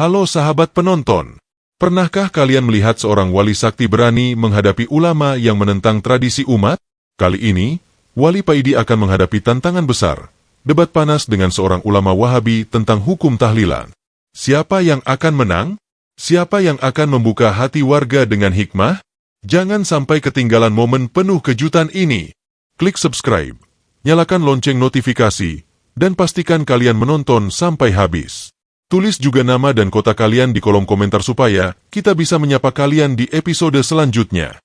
Halo sahabat penonton, pernahkah kalian melihat seorang wali sakti berani menghadapi ulama yang menentang tradisi umat? Kali ini, Wali Paidi akan menghadapi tantangan besar, debat panas dengan seorang ulama Wahabi tentang hukum tahlilan. Siapa yang akan menang? Siapa yang akan membuka hati warga dengan hikmah? Jangan sampai ketinggalan momen penuh kejutan ini. Klik subscribe, nyalakan lonceng notifikasi, dan pastikan kalian menonton sampai habis. Tulis juga nama dan kota kalian di kolom komentar supaya kita bisa menyapa kalian di episode selanjutnya.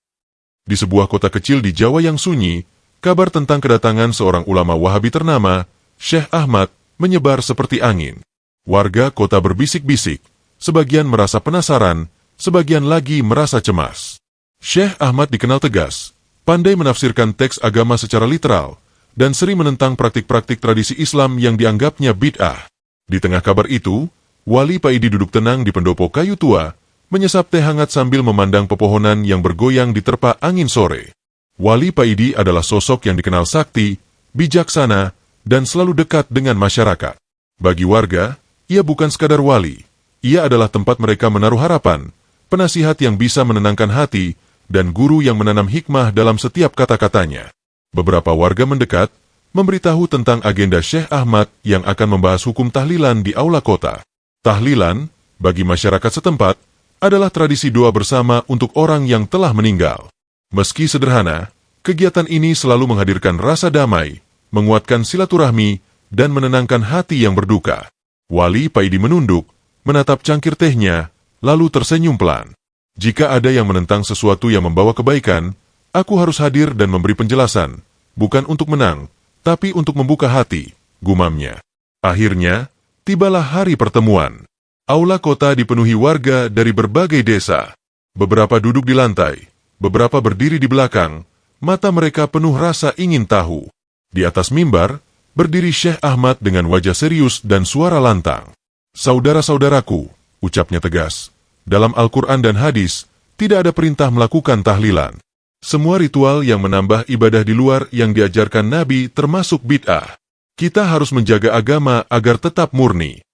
Di sebuah kota kecil di Jawa yang sunyi, kabar tentang kedatangan seorang ulama Wahabi ternama, Syekh Ahmad, menyebar seperti angin. Warga kota berbisik-bisik, sebagian merasa penasaran, sebagian lagi merasa cemas. Syekh Ahmad dikenal tegas, pandai menafsirkan teks agama secara literal, dan sering menentang praktik-praktik tradisi Islam yang dianggapnya bid'ah. Di tengah kabar itu, Wali Paidi duduk tenang di pendopo kayu tua, menyesap teh hangat sambil memandang pepohonan yang bergoyang di terpa angin sore. Wali Paidi adalah sosok yang dikenal sakti, bijaksana, dan selalu dekat dengan masyarakat. Bagi warga, ia bukan sekadar wali. Ia adalah tempat mereka menaruh harapan, penasihat yang bisa menenangkan hati, dan guru yang menanam hikmah dalam setiap kata-katanya. Beberapa warga mendekat, memberitahu tentang agenda Syekh Ahmad yang akan membahas hukum tahlilan di aula kota. Tahlilan, bagi masyarakat setempat, adalah tradisi doa bersama untuk orang yang telah meninggal. Meski sederhana, kegiatan ini selalu menghadirkan rasa damai, menguatkan silaturahmi, dan menenangkan hati yang berduka. Wali Paidi menunduk, menatap cangkir tehnya, lalu tersenyum pelan. Jika ada yang menentang sesuatu yang membawa kebaikan, aku harus hadir dan memberi penjelasan, bukan untuk menang, tapi untuk membuka hati, gumamnya. Akhirnya, tibalah hari pertemuan. Aula kota dipenuhi warga dari berbagai desa. Beberapa duduk di lantai, beberapa berdiri di belakang, mata mereka penuh rasa ingin tahu. Di atas mimbar, berdiri Syekh Ahmad dengan wajah serius dan suara lantang. Saudara-saudaraku, ucapnya tegas, dalam Al-Quran dan hadis, tidak ada perintah melakukan tahlilan. Semua ritual yang menambah ibadah di luar yang diajarkan Nabi termasuk bid'ah. Kita harus menjaga agama agar tetap murni.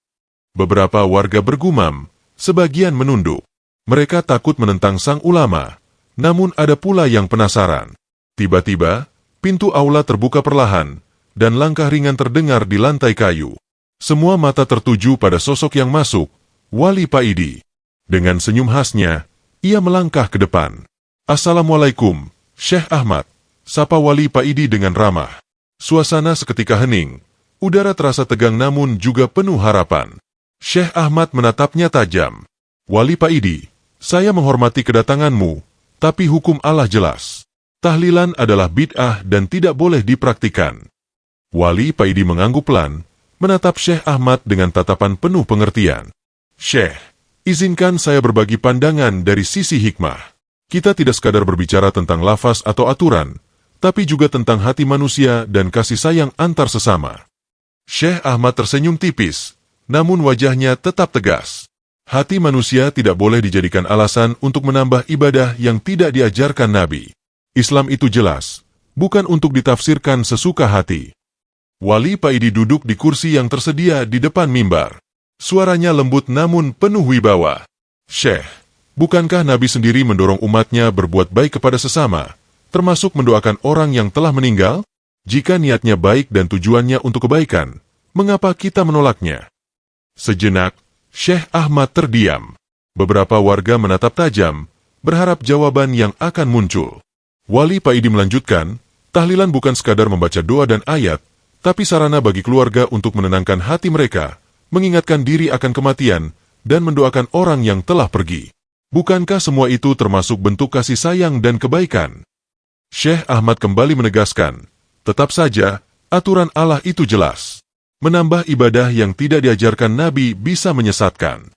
Beberapa warga bergumam, sebagian menunduk. Mereka takut menentang sang ulama, namun ada pula yang penasaran. Tiba-tiba, pintu aula terbuka perlahan, dan langkah ringan terdengar di lantai kayu. Semua mata tertuju pada sosok yang masuk, Wali Paidi. Dengan senyum khasnya, ia melangkah ke depan. Assalamualaikum, Syekh Ahmad, sapa Wali Paidi dengan ramah. Suasana seketika hening, udara terasa tegang namun juga penuh harapan. Syekh Ahmad menatapnya tajam. Wali Paidi, saya menghormati kedatanganmu, tapi hukum Allah jelas. Tahlilan adalah bid'ah dan tidak boleh dipraktikan. Wali Paidi mengangguk pelan, menatap Syekh Ahmad dengan tatapan penuh pengertian. Syekh, izinkan saya berbagi pandangan dari sisi hikmah. Kita tidak sekadar berbicara tentang lafaz atau aturan, tapi juga tentang hati manusia dan kasih sayang antar sesama. Syekh Ahmad tersenyum tipis, namun wajahnya tetap tegas. Hati manusia tidak boleh dijadikan alasan untuk menambah ibadah yang tidak diajarkan Nabi. Islam itu jelas, bukan untuk ditafsirkan sesuka hati. Wali Paidi duduk di kursi yang tersedia di depan mimbar. Suaranya lembut namun penuh wibawa. Syekh, bukankah Nabi sendiri mendorong umatnya berbuat baik kepada sesama, termasuk mendoakan orang yang telah meninggal? Jika niatnya baik dan tujuannya untuk kebaikan, mengapa kita menolaknya? Sejenak, Syekh Ahmad terdiam. Beberapa warga menatap tajam, berharap jawaban yang akan muncul. Wali Paidi melanjutkan, tahlilan bukan sekadar membaca doa dan ayat, tapi sarana bagi keluarga untuk menenangkan hati mereka, mengingatkan diri akan kematian, dan mendoakan orang yang telah pergi. Bukankah semua itu termasuk bentuk kasih sayang dan kebaikan? Syekh Ahmad kembali menegaskan, tetap saja, aturan Allah itu jelas. Menambah ibadah yang tidak diajarkan Nabi bisa menyesatkan.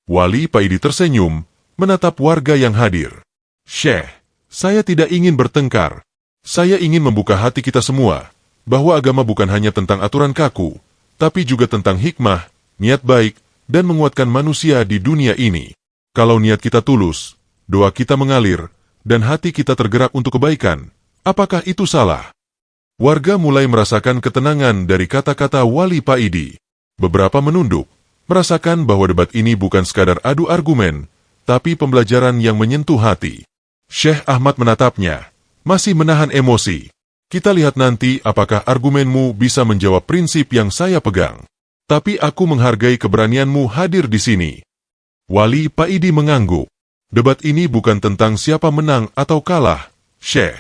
Wali Paidi tersenyum, menatap warga yang hadir. Syekh, saya tidak ingin bertengkar. Saya ingin membuka hati kita semua, bahwa agama bukan hanya tentang aturan kaku, tapi juga tentang hikmah, niat baik, dan menguatkan manusia di dunia ini. Kalau niat kita tulus, doa kita mengalir, dan hati kita tergerak untuk kebaikan, apakah itu salah? Warga mulai merasakan ketenangan dari kata-kata Wali Paidi. Beberapa menunduk, merasakan bahwa debat ini bukan sekadar adu argumen, tapi pembelajaran yang menyentuh hati. Syekh Ahmad menatapnya, masih menahan emosi. Kita lihat nanti apakah argumenmu bisa menjawab prinsip yang saya pegang. Tapi aku menghargai keberanianmu hadir di sini. Wali Paidi mengangguk. Debat ini bukan tentang siapa menang atau kalah, Syekh.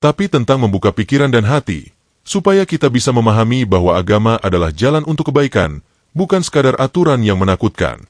Tapi tentang membuka pikiran dan hati, supaya kita bisa memahami bahwa agama adalah jalan untuk kebaikan, bukan sekadar aturan yang menakutkan.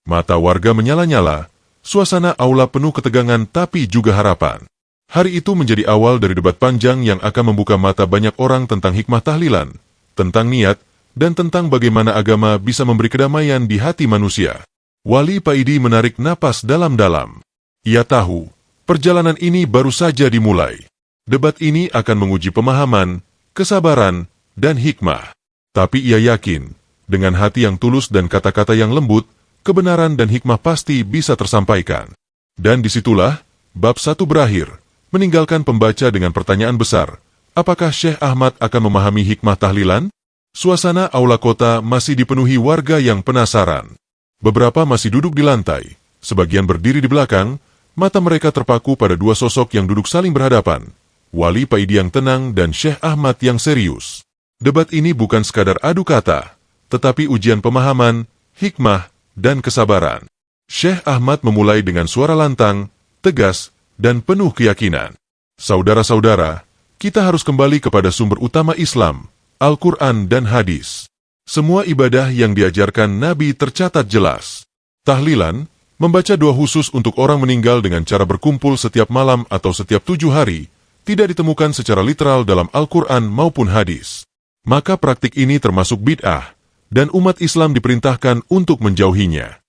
Mata warga menyala-nyala, suasana aula penuh ketegangan tapi juga harapan. Hari itu menjadi awal dari debat panjang yang akan membuka mata banyak orang tentang hikmah tahlilan, tentang niat, dan tentang bagaimana agama bisa memberi kedamaian di hati manusia. Wali Paidi menarik napas dalam-dalam. Ia tahu, perjalanan ini baru saja dimulai. Debat ini akan menguji pemahaman, kesabaran, dan hikmah. Tapi ia yakin, dengan hati yang tulus dan kata-kata yang lembut, kebenaran dan hikmah pasti bisa tersampaikan. Dan disitulah, bab 1 berakhir, meninggalkan pembaca dengan pertanyaan besar, apakah Syekh Ahmad akan memahami hikmah tahlilan? Suasana aula kota masih dipenuhi warga yang penasaran. Beberapa masih duduk di lantai, sebagian berdiri di belakang, mata mereka terpaku pada dua sosok yang duduk saling berhadapan. Wali Paidi yang tenang dan Syekh Ahmad yang serius. Debat ini bukan sekadar adu kata, tetapi ujian pemahaman, hikmah, dan kesabaran. Syekh Ahmad memulai dengan suara lantang, tegas, dan penuh keyakinan. Saudara-saudara, kita harus kembali kepada sumber utama Islam, Al-Quran dan hadis. Semua ibadah yang diajarkan Nabi tercatat jelas. Tahlilan, membaca doa khusus untuk orang meninggal dengan cara berkumpul setiap malam atau setiap 7 hari, tidak ditemukan secara literal dalam Al-Quran maupun hadis. Maka praktik ini termasuk bid'ah, dan umat Islam diperintahkan untuk menjauhinya.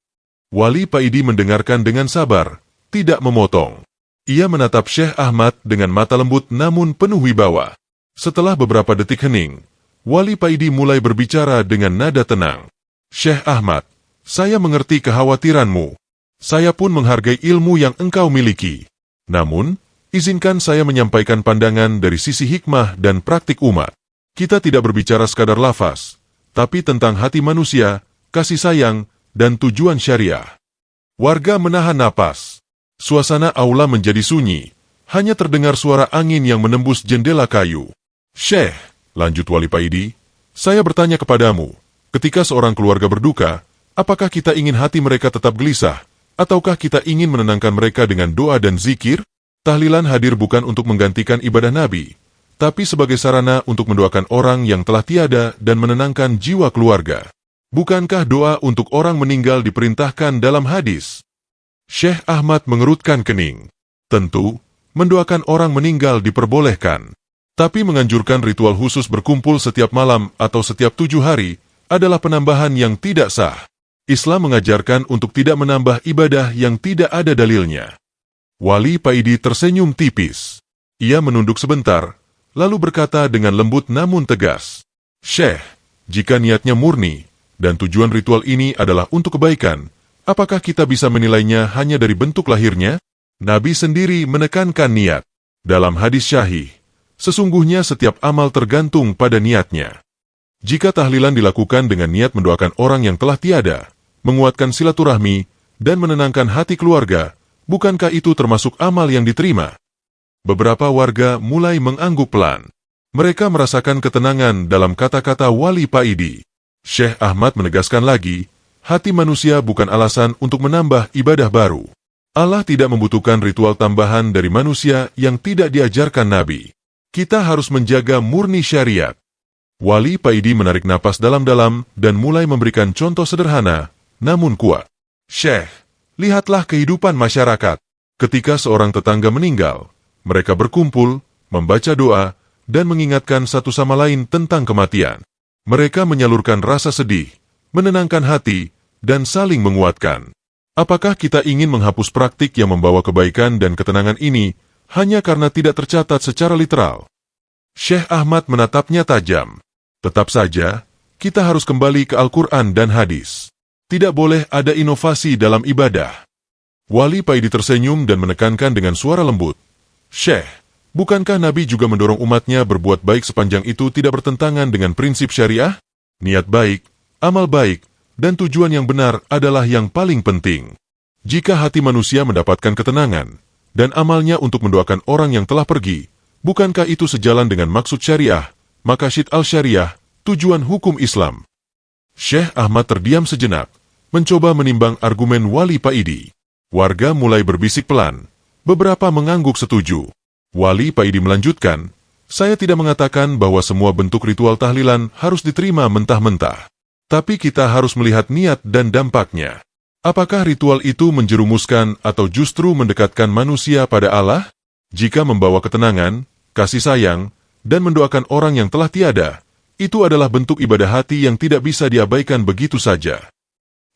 Wali Paidi mendengarkan dengan sabar, tidak memotong. Ia menatap Syekh Ahmad dengan mata lembut namun penuh wibawa. Setelah beberapa detik hening, Wali Paidi mulai berbicara dengan nada tenang. Syekh Ahmad, saya mengerti kekhawatiranmu. Saya pun menghargai ilmu yang engkau miliki. Namun, izinkan saya menyampaikan pandangan dari sisi hikmah dan praktik umat. Kita tidak berbicara sekadar lafaz, tapi tentang hati manusia, kasih sayang, dan tujuan syariah. Warga menahan napas. Suasana aula menjadi sunyi. Hanya terdengar suara angin yang menembus jendela kayu. Syekh, lanjut Wali Paidi, saya bertanya kepadamu, ketika seorang keluarga berduka, apakah kita ingin hati mereka tetap gelisah, ataukah kita ingin menenangkan mereka dengan doa dan zikir? Tahlilan hadir bukan untuk menggantikan ibadah Nabi, tapi sebagai sarana untuk mendoakan orang yang telah tiada dan menenangkan jiwa keluarga. Bukankah doa untuk orang meninggal diperintahkan dalam hadis? Syekh Ahmad mengerutkan kening. Tentu, mendoakan orang meninggal diperbolehkan. Tapi menganjurkan ritual khusus berkumpul setiap malam atau setiap 7 hari adalah penambahan yang tidak sah. Islam mengajarkan untuk tidak menambah ibadah yang tidak ada dalilnya. Wali Paidi tersenyum tipis. Ia menunduk sebentar, lalu berkata dengan lembut namun tegas, Syekh, jika niatnya murni, dan tujuan ritual ini adalah untuk kebaikan, apakah kita bisa menilainya hanya dari bentuk lahirnya? Nabi sendiri menekankan niat. Dalam hadis syahih, sesungguhnya setiap amal tergantung pada niatnya. Jika tahlilan dilakukan dengan niat mendoakan orang yang telah tiada, menguatkan silaturahmi, dan menenangkan hati keluarga, bukankah itu termasuk amal yang diterima? Beberapa warga mulai mengangguk pelan. Mereka merasakan ketenangan dalam kata-kata Wali Paidi. Syekh Ahmad menegaskan lagi, hati manusia bukan alasan untuk menambah ibadah baru. Allah tidak membutuhkan ritual tambahan dari manusia yang tidak diajarkan Nabi. Kita harus menjaga murni syariat. Wali Paidi menarik napas dalam-dalam dan mulai memberikan contoh sederhana, namun kuat. Syekh, lihatlah kehidupan masyarakat. Ketika seorang tetangga meninggal, mereka berkumpul, membaca doa, dan mengingatkan satu sama lain tentang kematian. Mereka menyalurkan rasa sedih, menenangkan hati, dan saling menguatkan. Apakah kita ingin menghapus praktik yang membawa kebaikan dan ketenangan ini hanya karena tidak tercatat secara literal? Syekh Ahmad menatapnya tajam. Tetap saja, kita harus kembali ke Al-Quran dan hadis. Tidak boleh ada inovasi dalam ibadah. Wali Paidi tersenyum dan menekankan dengan suara lembut. Syekh, bukankah Nabi juga mendorong umatnya berbuat baik sepanjang itu tidak bertentangan dengan prinsip syariah? Niat baik, amal baik, dan tujuan yang benar adalah yang paling penting. Jika hati manusia mendapatkan ketenangan, dan amalnya untuk mendoakan orang yang telah pergi, bukankah itu sejalan dengan maksud syariah, Maqasid al-Syariah, tujuan hukum Islam? Syekh Ahmad terdiam sejenak, mencoba menimbang argumen Wali Paidi. Warga mulai berbisik pelan, beberapa mengangguk setuju. Wali Paidi melanjutkan, saya tidak mengatakan bahwa semua bentuk ritual tahlilan harus diterima mentah-mentah. Tapi kita harus melihat niat dan dampaknya. Apakah ritual itu menjerumuskan atau justru mendekatkan manusia pada Allah? Jika membawa ketenangan, kasih sayang, dan mendoakan orang yang telah tiada, itu adalah bentuk ibadah hati yang tidak bisa diabaikan begitu saja.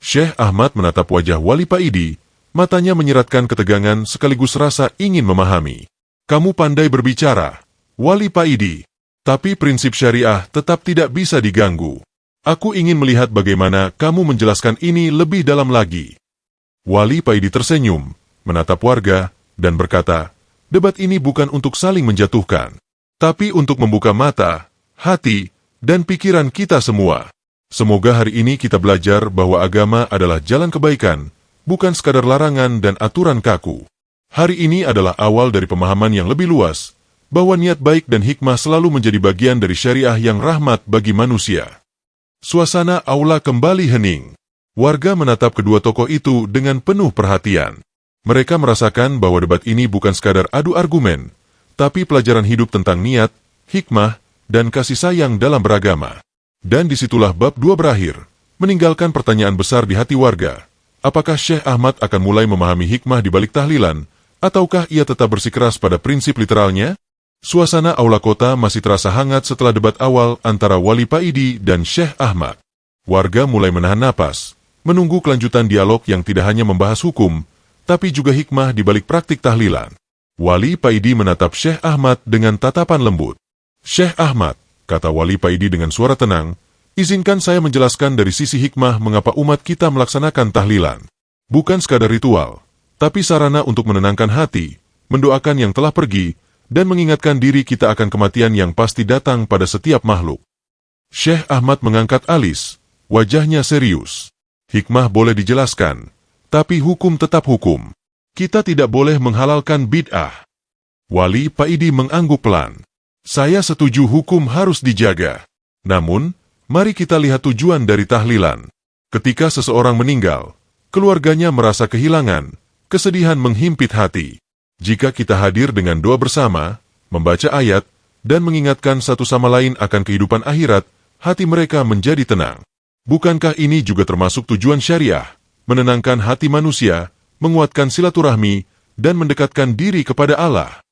Syekh Ahmad menatap wajah Wali Paidi, matanya menyeratkan ketegangan sekaligus rasa ingin memahami. Kamu pandai berbicara, Wali Paidi, tapi prinsip syariah tetap tidak bisa diganggu. Aku ingin melihat bagaimana kamu menjelaskan ini lebih dalam lagi. Wali Paidi tersenyum, menatap warga, dan berkata, debat ini bukan untuk saling menjatuhkan, tapi untuk membuka mata, hati, dan pikiran kita semua. Semoga hari ini kita belajar bahwa agama adalah jalan kebaikan, bukan sekadar larangan dan aturan kaku. Hari ini adalah awal dari pemahaman yang lebih luas, bahwa niat baik dan hikmah selalu menjadi bagian dari syariah yang rahmat bagi manusia. Suasana aula kembali hening. Warga menatap kedua tokoh itu dengan penuh perhatian. Mereka merasakan bahwa debat ini bukan sekadar adu argumen, tapi pelajaran hidup tentang niat, hikmah, dan kasih sayang dalam beragama. Dan disitulah bab 2 berakhir, meninggalkan pertanyaan besar di hati warga. Apakah Syekh Ahmad akan mulai memahami hikmah di balik tahlilan, ataukah ia tetap bersikeras pada prinsip literalnya? Suasana aula kota masih terasa hangat setelah debat awal antara Wali Paidi dan Syekh Ahmad. Warga mulai menahan napas, menunggu kelanjutan dialog yang tidak hanya membahas hukum, tapi juga hikmah di balik praktik tahlilan. Wali Paidi menatap Syekh Ahmad dengan tatapan lembut. Syekh Ahmad, kata Wali Paidi dengan suara tenang, izinkan saya menjelaskan dari sisi hikmah mengapa umat kita melaksanakan tahlilan. Bukan sekadar ritual, tapi sarana untuk menenangkan hati, mendoakan yang telah pergi, dan mengingatkan diri kita akan kematian yang pasti datang pada setiap makhluk. Syekh Ahmad mengangkat alis, wajahnya serius. Hikmah boleh dijelaskan, tapi hukum tetap hukum. Kita tidak boleh menghalalkan bid'ah. Wali Paidi mengangguk pelan. Saya setuju hukum harus dijaga. Namun, mari kita lihat tujuan dari tahlilan. Ketika seseorang meninggal, keluarganya merasa kehilangan, kesedihan menghimpit hati. Jika kita hadir dengan doa bersama, membaca ayat, dan mengingatkan satu sama lain akan kehidupan akhirat, hati mereka menjadi tenang. Bukankah ini juga termasuk tujuan syariah? Menenangkan hati manusia, menguatkan silaturahmi, dan mendekatkan diri kepada Allah.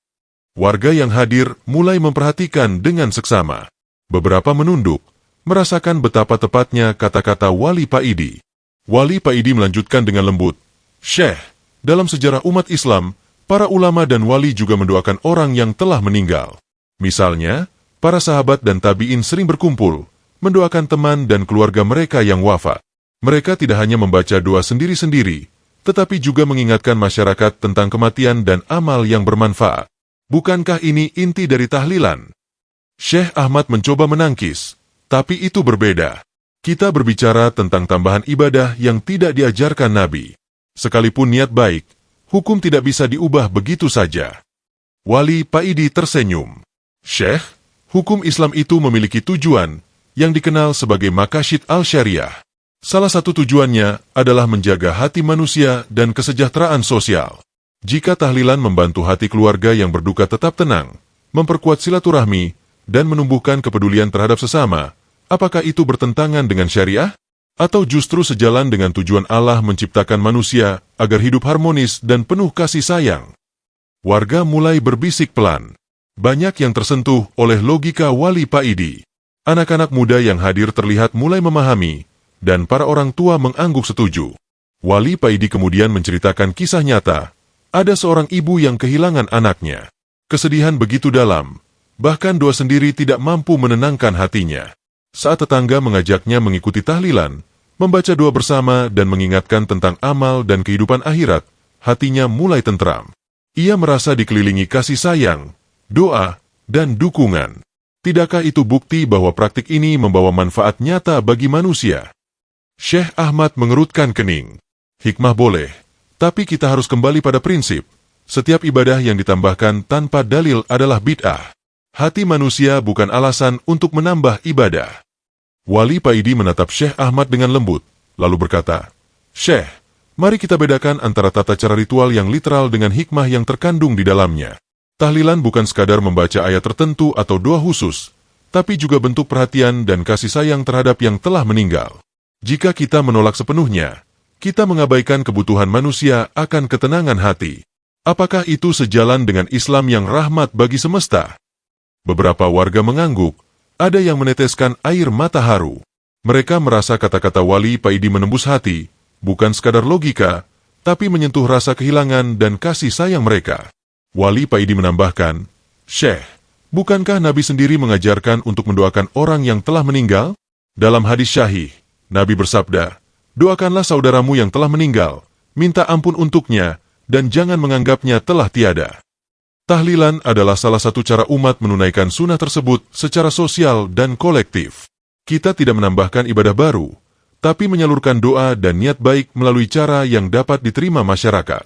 Warga yang hadir mulai memperhatikan dengan seksama. Beberapa menunduk, merasakan betapa tepatnya kata-kata Wali Paidi. Wali Paidi melanjutkan dengan lembut, Syekh, dalam sejarah umat Islam, para ulama dan wali juga mendoakan orang yang telah meninggal. Misalnya, para sahabat dan tabi'in sering berkumpul, mendoakan teman dan keluarga mereka yang wafat. Mereka tidak hanya membaca doa sendiri-sendiri, tetapi juga mengingatkan masyarakat tentang kematian dan amal yang bermanfaat. Bukankah ini inti dari tahlilan? Syekh Ahmad mencoba menangkis, tapi itu berbeda. Kita berbicara tentang tambahan ibadah yang tidak diajarkan Nabi. Sekalipun niat baik, hukum tidak bisa diubah begitu saja. Wali Paidi tersenyum. Syekh, hukum Islam itu memiliki tujuan yang dikenal sebagai Maqasid al-Syariah. Salah satu tujuannya adalah menjaga hati manusia dan kesejahteraan sosial. Jika tahlilan membantu hati keluarga yang berduka tetap tenang, memperkuat silaturahmi, dan menumbuhkan kepedulian terhadap sesama, apakah itu bertentangan dengan syariah? Atau justru sejalan dengan tujuan Allah menciptakan manusia agar hidup harmonis dan penuh kasih sayang? Warga mulai berbisik pelan. Banyak yang tersentuh oleh logika Wali Paidi. Anak-anak muda yang hadir terlihat mulai memahami, dan para orang tua mengangguk setuju. Wali Paidi kemudian menceritakan kisah nyata. Ada seorang ibu yang kehilangan anaknya. Kesedihan begitu dalam, bahkan doa sendiri tidak mampu menenangkan hatinya. Saat tetangga mengajaknya mengikuti tahlilan, membaca doa bersama dan mengingatkan tentang amal dan kehidupan akhirat, hatinya mulai tentram. Ia merasa dikelilingi kasih sayang, doa, dan dukungan. Tidakkah itu bukti bahwa praktik ini membawa manfaat nyata bagi manusia? Syekh Ahmad mengerutkan kening. Hikmah boleh, tapi kita harus kembali pada prinsip. Setiap ibadah yang ditambahkan tanpa dalil adalah bid'ah. Hati manusia bukan alasan untuk menambah ibadah. Wali Paidi menatap Syekh Ahmad dengan lembut, lalu berkata, "Syekh, mari kita bedakan antara tata cara ritual yang literal dengan hikmah yang terkandung di dalamnya. Tahlilan bukan sekadar membaca ayat tertentu atau doa khusus, tapi juga bentuk perhatian dan kasih sayang terhadap yang telah meninggal. Jika kita menolak sepenuhnya, kita mengabaikan kebutuhan manusia akan ketenangan hati. Apakah itu sejalan dengan Islam yang rahmat bagi semesta?" Beberapa warga mengangguk, ada yang meneteskan air mata haru. Mereka merasa kata-kata Wali Paidi menembus hati, bukan sekadar logika, tapi menyentuh rasa kehilangan dan kasih sayang mereka. Wali Paidi menambahkan, "Syekh, bukankah Nabi sendiri mengajarkan untuk mendoakan orang yang telah meninggal? Dalam hadis syahih, Nabi bersabda, 'Doakanlah saudaramu yang telah meninggal, minta ampun untuknya, dan jangan menganggapnya telah tiada.'" Tahlilan adalah salah satu cara umat menunaikan sunnah tersebut secara sosial dan kolektif. Kita tidak menambahkan ibadah baru, tapi menyalurkan doa dan niat baik melalui cara yang dapat diterima masyarakat.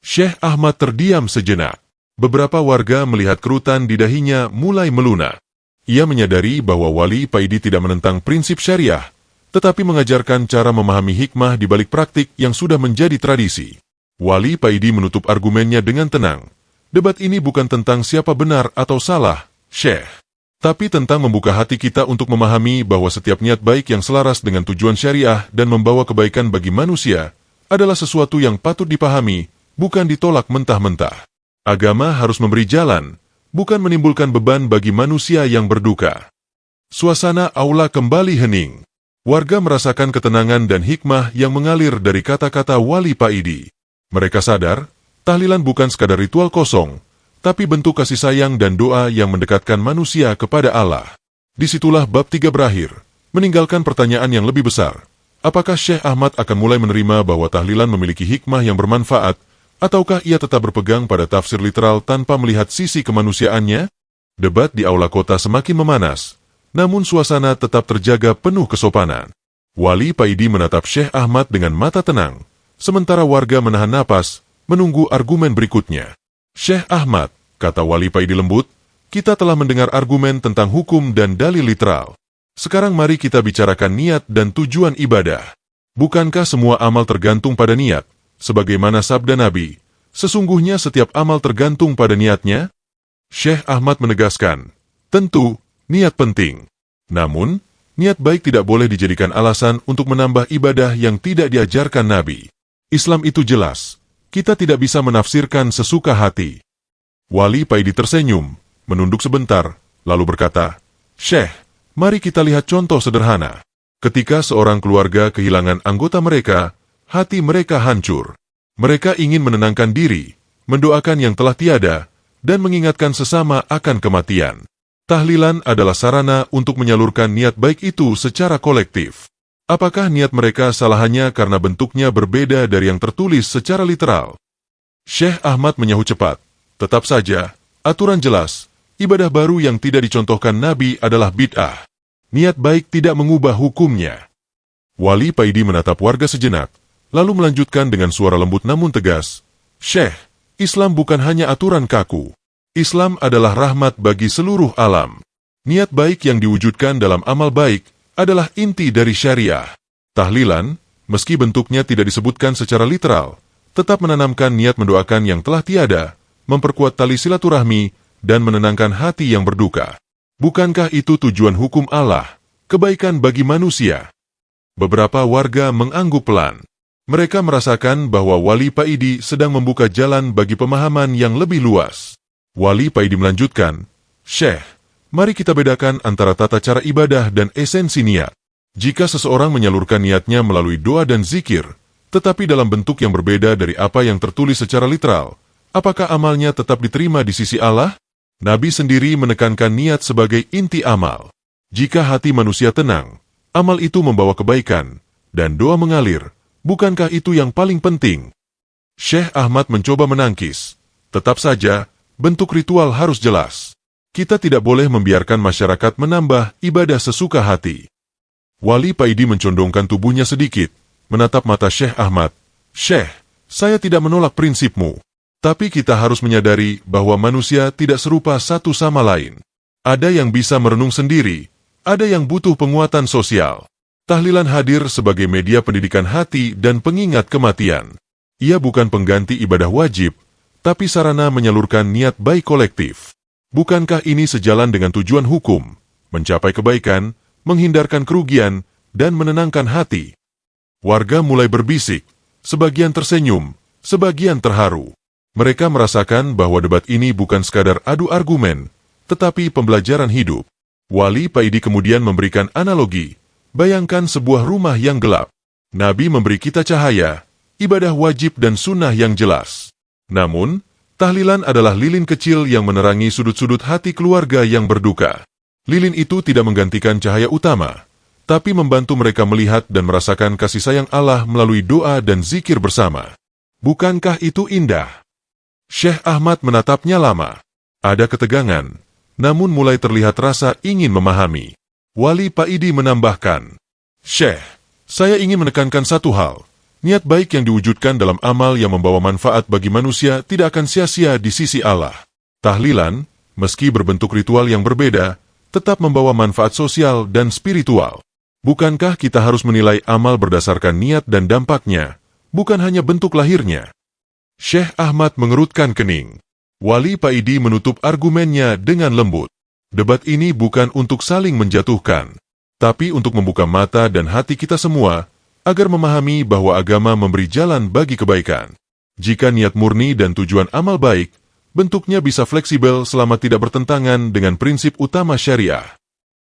Syekh Ahmad terdiam sejenak. Beberapa warga melihat kerutan di dahinya mulai melunak. Ia menyadari bahwa Wali Paidi tidak menentang prinsip syariah, tetapi mengajarkan cara memahami hikmah di balik praktik yang sudah menjadi tradisi. Wali Paidi menutup argumennya dengan tenang. "Debat ini bukan tentang siapa benar atau salah, Syekh, tapi tentang membuka hati kita untuk memahami bahwa setiap niat baik yang selaras dengan tujuan syariah dan membawa kebaikan bagi manusia adalah sesuatu yang patut dipahami, bukan ditolak mentah-mentah. Agama harus memberi jalan, bukan menimbulkan beban bagi manusia yang berduka." Suasana aula kembali hening. Warga merasakan ketenangan dan hikmah yang mengalir dari kata-kata Wali Paidi. Mereka sadar, tahlilan bukan sekadar ritual kosong, tapi bentuk kasih sayang dan doa yang mendekatkan manusia kepada Allah. Disitulah bab 3 berakhir, meninggalkan pertanyaan yang lebih besar. Apakah Syekh Ahmad akan mulai menerima bahwa tahlilan memiliki hikmah yang bermanfaat, ataukah ia tetap berpegang pada tafsir literal tanpa melihat sisi kemanusiaannya? Debat di aula kota semakin memanas, namun suasana tetap terjaga penuh kesopanan. Wali Paidi menatap Syekh Ahmad dengan mata tenang, sementara warga menahan napas, menunggu argumen berikutnya. "Syekh Ahmad," kata Wali Paidi lembut, "kita telah mendengar argumen tentang hukum dan dalil literal. Sekarang mari kita bicarakan niat dan tujuan ibadah. Bukankah semua amal tergantung pada niat? Sebagaimana sabda Nabi, sesungguhnya setiap amal tergantung pada niatnya?" Syekh Ahmad menegaskan, "Tentu, niat penting. Namun, niat baik tidak boleh dijadikan alasan untuk menambah ibadah yang tidak diajarkan Nabi. Islam itu jelas. Kita tidak bisa menafsirkan sesuka hati." Wali Paidi tersenyum, menunduk sebentar, lalu berkata, "Syekh, mari kita lihat contoh sederhana. Ketika seorang keluarga kehilangan anggota mereka, hati mereka hancur. Mereka ingin menenangkan diri, mendoakan yang telah tiada, dan mengingatkan sesama akan kematian. Tahlilan adalah sarana untuk menyalurkan niat baik itu secara kolektif. Apakah niat mereka salah hanya karena bentuknya berbeda dari yang tertulis secara literal?" Syekh Ahmad menyahut cepat, "Tetap saja, aturan jelas, ibadah baru yang tidak dicontohkan Nabi adalah bid'ah. Niat baik tidak mengubah hukumnya." Wali Paidi menatap warga sejenak, lalu melanjutkan dengan suara lembut namun tegas, "Syekh, Islam bukan hanya aturan kaku. Islam adalah rahmat bagi seluruh alam. Niat baik yang diwujudkan dalam amal baik adalah inti dari syariah. Tahlilan, meski bentuknya tidak disebutkan secara literal, tetap menanamkan niat mendoakan yang telah tiada, memperkuat tali silaturahmi, dan menenangkan hati yang berduka. Bukankah itu tujuan hukum Allah, kebaikan bagi manusia?" Beberapa warga mengangguk pelan. Mereka merasakan bahwa Wali Paidi sedang membuka jalan bagi pemahaman yang lebih luas. Wali Paidi melanjutkan, "Syekh, mari kita bedakan antara tata cara ibadah dan esensi niat. Jika seseorang menyalurkan niatnya melalui doa dan zikir, tetapi dalam bentuk yang berbeda dari apa yang tertulis secara literal, apakah amalnya tetap diterima di sisi Allah? Nabi sendiri menekankan niat sebagai inti amal. Jika hati manusia tenang, amal itu membawa kebaikan, dan doa mengalir. Bukankah itu yang paling penting?" Syekh Ahmad mencoba menangkis. "Tetap saja, bentuk ritual harus jelas. Kita tidak boleh membiarkan masyarakat menambah ibadah sesuka hati." Wali Paidi mencondongkan tubuhnya sedikit, menatap mata Syekh Ahmad. "Syekh, saya tidak menolak prinsipmu. Tapi kita harus menyadari bahwa manusia tidak serupa satu sama lain. Ada yang bisa merenung sendiri, ada yang butuh penguatan sosial." Tahlilan hadir sebagai media pendidikan hati dan pengingat kematian. Ia bukan pengganti ibadah wajib, tapi sarana menyalurkan niat baik kolektif. Bukankah ini sejalan dengan tujuan hukum, mencapai kebaikan, menghindarkan kerugian, dan menenangkan hati? Warga mulai berbisik, sebagian tersenyum, sebagian terharu. Mereka merasakan bahwa debat ini bukan sekadar adu argumen, tetapi pembelajaran hidup. Wali Paidi kemudian memberikan analogi. Bayangkan sebuah rumah yang gelap. Nabi memberi kita cahaya, ibadah wajib dan sunnah yang jelas. Namun, tahlilan adalah lilin kecil yang menerangi sudut-sudut hati keluarga yang berduka. Lilin itu tidak menggantikan cahaya utama, tapi membantu mereka melihat dan merasakan kasih sayang Allah melalui doa dan zikir bersama. Bukankah itu indah? Syekh Ahmad menatapnya lama. Ada ketegangan, namun mulai terlihat rasa ingin memahami. Wali Paidi menambahkan, "Syekh, saya ingin menekankan satu hal. Niat baik yang diwujudkan dalam amal yang membawa manfaat bagi manusia tidak akan sia-sia di sisi Allah. Tahlilan, meski berbentuk ritual yang berbeda, tetap membawa manfaat sosial dan spiritual. Bukankah kita harus menilai amal berdasarkan niat dan dampaknya, bukan hanya bentuk lahirnya?" Syekh Ahmad mengerutkan kening. Wali Paidi menutup argumennya dengan lembut. Debat ini bukan untuk saling menjatuhkan, tapi untuk membuka mata dan hati kita semua, agar memahami bahwa agama memberi jalan bagi kebaikan. Jika niat murni dan tujuan amal baik, bentuknya bisa fleksibel selama tidak bertentangan dengan prinsip utama syariah.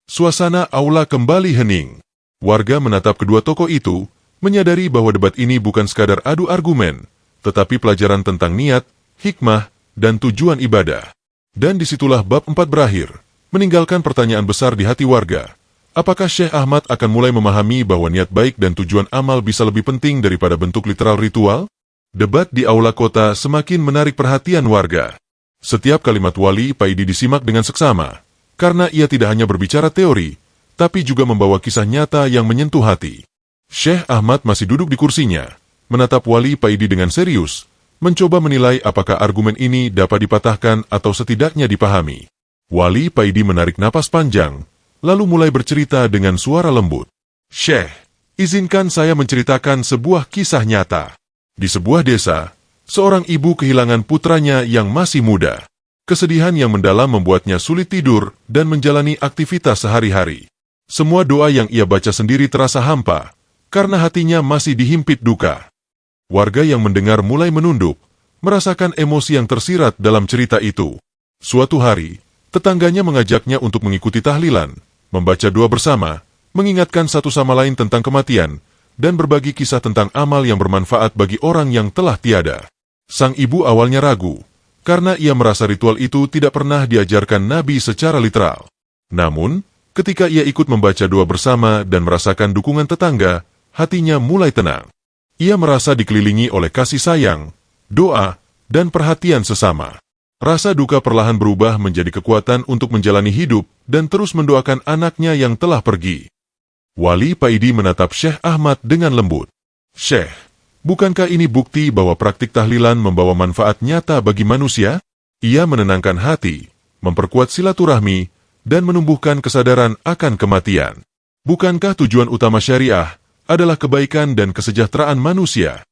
Suasana aula kembali hening. Warga menatap kedua tokoh itu, menyadari bahwa debat ini bukan sekadar adu argumen, tetapi pelajaran tentang niat, hikmah, dan tujuan ibadah. Dan disitulah bab 4 berakhir, meninggalkan pertanyaan besar di hati warga. Apakah Syekh Ahmad akan mulai memahami bahwa niat baik dan tujuan amal bisa lebih penting daripada bentuk literal ritual? Debat di aula kota semakin menarik perhatian warga. Setiap kalimat Wali Paidi disimak dengan seksama, karena ia tidak hanya berbicara teori, tapi juga membawa kisah nyata yang menyentuh hati. Syekh Ahmad masih duduk di kursinya, menatap Wali Paidi dengan serius, mencoba menilai apakah argumen ini dapat dipatahkan atau setidaknya dipahami. Wali Paidi menarik napas panjang, lalu mulai bercerita dengan suara lembut. "Syekh, izinkan saya menceritakan sebuah kisah nyata. Di sebuah desa, seorang ibu kehilangan putranya yang masih muda. Kesedihan yang mendalam membuatnya sulit tidur dan menjalani aktivitas sehari-hari. Semua doa yang ia baca sendiri terasa hampa, karena hatinya masih dihimpit duka." Warga yang mendengar mulai menunduk, merasakan emosi yang tersirat dalam cerita itu. Suatu hari, tetangganya mengajaknya untuk mengikuti tahlilan, membaca doa bersama, mengingatkan satu sama lain tentang kematian, dan berbagi kisah tentang amal yang bermanfaat bagi orang yang telah tiada. Sang ibu awalnya ragu, karena ia merasa ritual itu tidak pernah diajarkan Nabi secara literal. Namun, ketika ia ikut membaca doa bersama dan merasakan dukungan tetangga, hatinya mulai tenang. Ia merasa dikelilingi oleh kasih sayang, doa, dan perhatian sesama. Rasa duka perlahan berubah menjadi kekuatan untuk menjalani hidup dan terus mendoakan anaknya yang telah pergi. Wali Paidi menatap Syekh Ahmad dengan lembut. "Syekh, bukankah ini bukti bahwa praktik tahlilan membawa manfaat nyata bagi manusia?" Ia menenangkan hati, memperkuat silaturahmi, dan menumbuhkan kesadaran akan kematian. Bukankah tujuan utama syariah adalah kebaikan dan kesejahteraan manusia?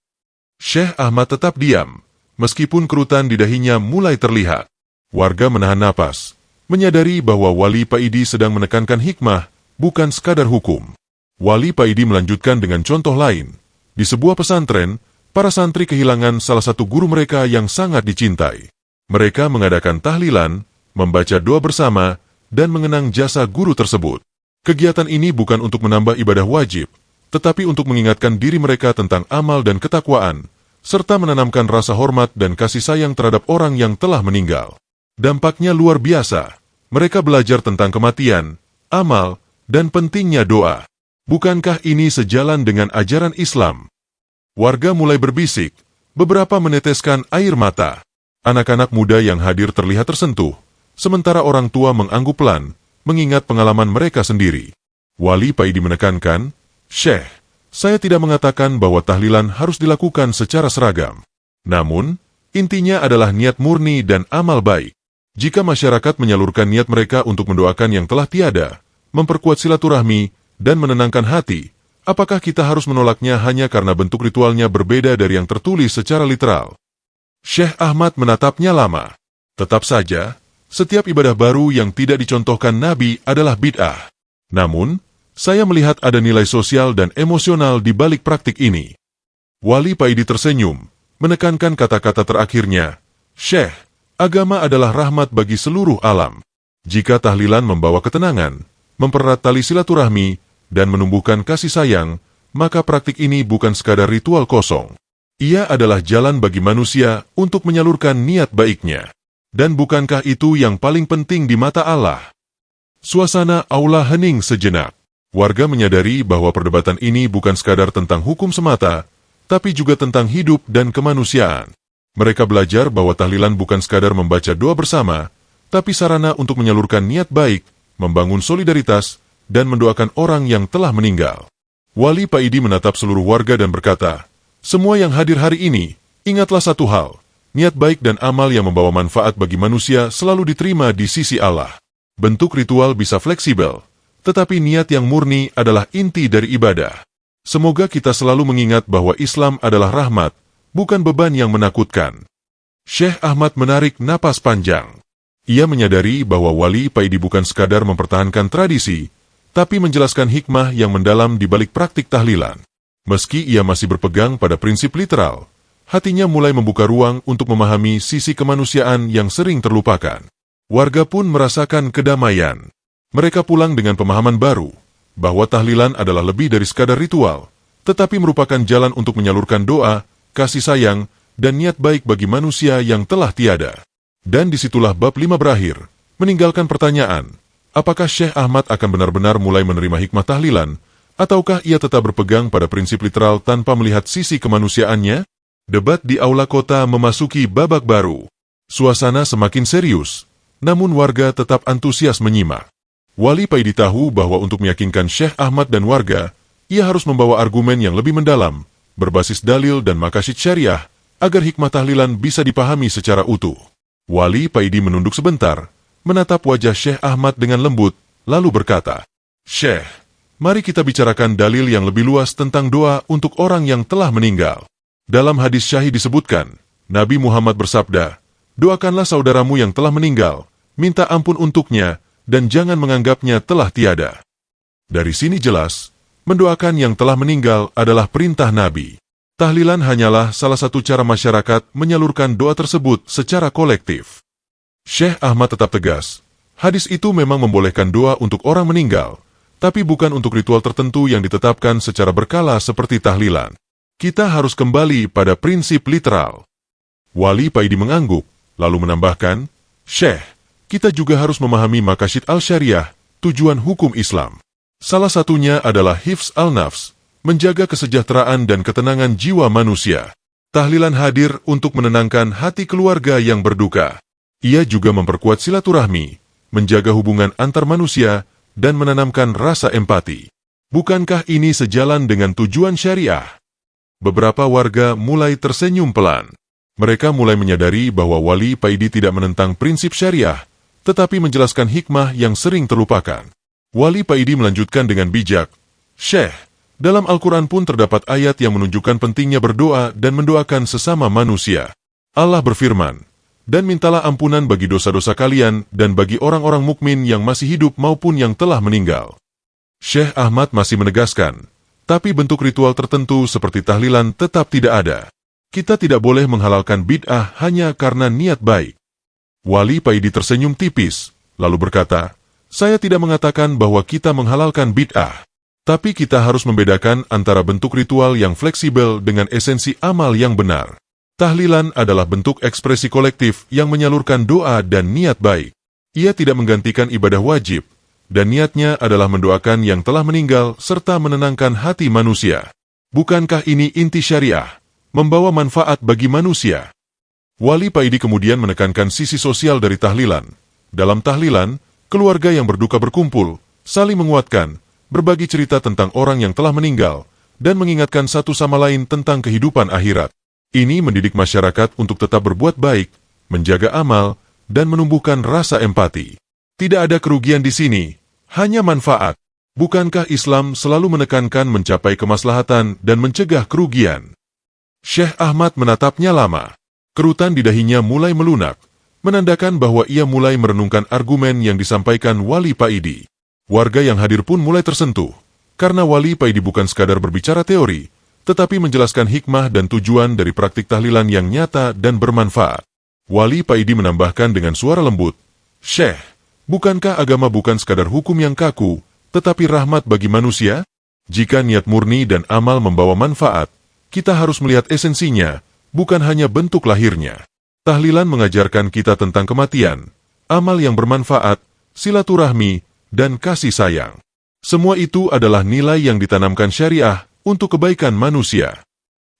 Syekh Ahmad tetap diam, meskipun kerutan di dahinya mulai terlihat. Warga menahan napas, menyadari bahwa Wali Paidi sedang menekankan hikmah, bukan sekadar hukum. Wali Paidi melanjutkan dengan contoh lain. Di sebuah pesantren, para santri kehilangan salah satu guru mereka yang sangat dicintai. Mereka mengadakan tahlilan, membaca doa bersama, dan mengenang jasa guru tersebut. Kegiatan ini bukan untuk menambah ibadah wajib, tetapi untuk mengingatkan diri mereka tentang amal dan ketakwaan, serta menanamkan rasa hormat dan kasih sayang terhadap orang yang telah meninggal. Dampaknya luar biasa. Mereka belajar tentang kematian, amal, dan pentingnya doa. Bukankah ini sejalan dengan ajaran Islam? Warga mulai berbisik, beberapa meneteskan air mata. Anak-anak muda yang hadir terlihat tersentuh, sementara orang tua mengangguk pelan, mengingat pengalaman mereka sendiri. Wali Paidi menekankan, "Syekh, saya tidak mengatakan bahwa tahlilan harus dilakukan secara seragam. Namun, intinya adalah niat murni dan amal baik. Jika masyarakat menyalurkan niat mereka untuk mendoakan yang telah tiada, memperkuat silaturahmi, dan menenangkan hati, apakah kita harus menolaknya hanya karena bentuk ritualnya berbeda dari yang tertulis secara literal?" Syekh Ahmad menatapnya lama. Tetap saja, setiap ibadah baru yang tidak dicontohkan Nabi adalah bid'ah. Namun, saya melihat ada nilai sosial dan emosional di balik praktik ini. Wali Paidi tersenyum, menekankan kata-kata terakhirnya, "Syekh, agama adalah rahmat bagi seluruh alam. Jika tahlilan membawa ketenangan, mempererat tali silaturahmi, dan menumbuhkan kasih sayang, maka praktik ini bukan sekadar ritual kosong. Ia adalah jalan bagi manusia untuk menyalurkan niat baiknya. Dan bukankah itu yang paling penting di mata Allah?" Suasana aula hening sejenak. Warga menyadari bahwa perdebatan ini bukan sekadar tentang hukum semata, tapi juga tentang hidup dan kemanusiaan. Mereka belajar bahwa tahlilan bukan sekadar membaca doa bersama, tapi sarana untuk menyalurkan niat baik, membangun solidaritas, dan mendoakan orang yang telah meninggal. Wali Paidi menatap seluruh warga dan berkata, "Semua yang hadir hari ini, ingatlah satu hal, niat baik dan amal yang membawa manfaat bagi manusia selalu diterima di sisi Allah. Bentuk ritual bisa fleksibel, tetapi niat yang murni adalah inti dari ibadah. Semoga kita selalu mengingat bahwa Islam adalah rahmat, bukan beban yang menakutkan." Syekh Ahmad menarik napas panjang. Ia menyadari bahwa Wali Paidi bukan sekadar mempertahankan tradisi, tapi menjelaskan hikmah yang mendalam di balik praktik tahlilan. Meski ia masih berpegang pada prinsip literal, hatinya mulai membuka ruang untuk memahami sisi kemanusiaan yang sering terlupakan. Warga pun merasakan kedamaian. Mereka pulang dengan pemahaman baru, bahwa tahlilan adalah lebih dari sekadar ritual, tetapi merupakan jalan untuk menyalurkan doa, kasih sayang, dan niat baik bagi manusia yang telah tiada. Dan disitulah bab 5 berakhir, meninggalkan pertanyaan, apakah Syekh Ahmad akan benar-benar mulai menerima hikmah tahlilan, ataukah ia tetap berpegang pada prinsip literal tanpa melihat sisi kemanusiaannya? Debat di aula kota memasuki babak baru. Suasana semakin serius, namun warga tetap antusias menyimak. Wali Paidi tahu bahwa untuk meyakinkan Syekh Ahmad dan warga, ia harus membawa argumen yang lebih mendalam, berbasis dalil dan maqasid syariah, agar hikmah tahlilan bisa dipahami secara utuh. Wali Paidi menunduk sebentar, menatap wajah Syekh Ahmad dengan lembut, lalu berkata, "Syekh, mari kita bicarakan dalil yang lebih luas tentang doa untuk orang yang telah meninggal. Dalam hadis syahih disebutkan, Nabi Muhammad bersabda, 'Doakanlah saudaramu yang telah meninggal, minta ampun untuknya, dan jangan menganggapnya telah tiada.' Dari sini jelas, mendoakan yang telah meninggal adalah perintah Nabi. Tahlilan hanyalah salah satu cara masyarakat menyalurkan doa tersebut secara kolektif." Syekh Ahmad tetap tegas, hadis itu memang membolehkan doa untuk orang meninggal, tapi bukan untuk ritual tertentu yang ditetapkan secara berkala seperti tahlilan. Kita harus kembali pada prinsip literal. Wali Paidi mengangguk, lalu menambahkan, "Syekh, kita juga harus memahami maqasid al-syariah, tujuan hukum Islam. Salah satunya adalah hifz al-nafs, menjaga kesejahteraan dan ketenangan jiwa manusia. Tahlilan hadir untuk menenangkan hati keluarga yang berduka. Ia juga memperkuat silaturahmi, menjaga hubungan antar manusia, dan menanamkan rasa empati. Bukankah ini sejalan dengan tujuan syariah?" Beberapa warga mulai tersenyum pelan. Mereka mulai menyadari bahwa Wali Paidi tidak menentang prinsip syariah, tetapi menjelaskan hikmah yang sering terlupakan. Wali Paidi melanjutkan dengan bijak, "Syekh, dalam Al-Quran pun terdapat ayat yang menunjukkan pentingnya berdoa dan mendoakan sesama manusia. Allah berfirman, 'Dan mintalah ampunan bagi dosa-dosa kalian dan bagi orang-orang mukmin yang masih hidup maupun yang telah meninggal.'" Syekh Ahmad masih menegaskan, tapi bentuk ritual tertentu seperti tahlilan tetap tidak ada. Kita tidak boleh menghalalkan bid'ah hanya karena niat baik. Wali Paidi tersenyum tipis, lalu berkata, "Saya tidak mengatakan bahwa kita menghalalkan bid'ah, tapi kita harus membedakan antara bentuk ritual yang fleksibel dengan esensi amal yang benar. Tahlilan adalah bentuk ekspresi kolektif yang menyalurkan doa dan niat baik. Ia tidak menggantikan ibadah wajib, dan niatnya adalah mendoakan yang telah meninggal serta menenangkan hati manusia. Bukankah ini inti syariah, membawa manfaat bagi manusia?" Wali Paidi kemudian menekankan sisi sosial dari tahlilan. Dalam tahlilan, keluarga yang berduka berkumpul, saling menguatkan, berbagi cerita tentang orang yang telah meninggal, dan mengingatkan satu sama lain tentang kehidupan akhirat. Ini mendidik masyarakat untuk tetap berbuat baik, menjaga amal, dan menumbuhkan rasa empati. Tidak ada kerugian di sini, hanya manfaat. Bukankah Islam selalu menekankan mencapai kemaslahatan dan mencegah kerugian? Syekh Ahmad menatapnya lama. Kerutan di dahinya mulai melunak, menandakan bahwa ia mulai merenungkan argumen yang disampaikan Wali Paidi. Warga yang hadir pun mulai tersentuh, karena Wali Paidi bukan sekadar berbicara teori, tetapi menjelaskan hikmah dan tujuan dari praktik tahlilan yang nyata dan bermanfaat. Wali Paidi menambahkan dengan suara lembut, "Syekh, bukankah agama bukan sekadar hukum yang kaku, tetapi rahmat bagi manusia? Jika niat murni dan amal membawa manfaat, kita harus melihat esensinya, bukan hanya bentuk lahirnya." Tahlilan mengajarkan kita tentang kematian, amal yang bermanfaat, silaturahmi, dan kasih sayang. Semua itu adalah nilai yang ditanamkan syariah untuk kebaikan manusia.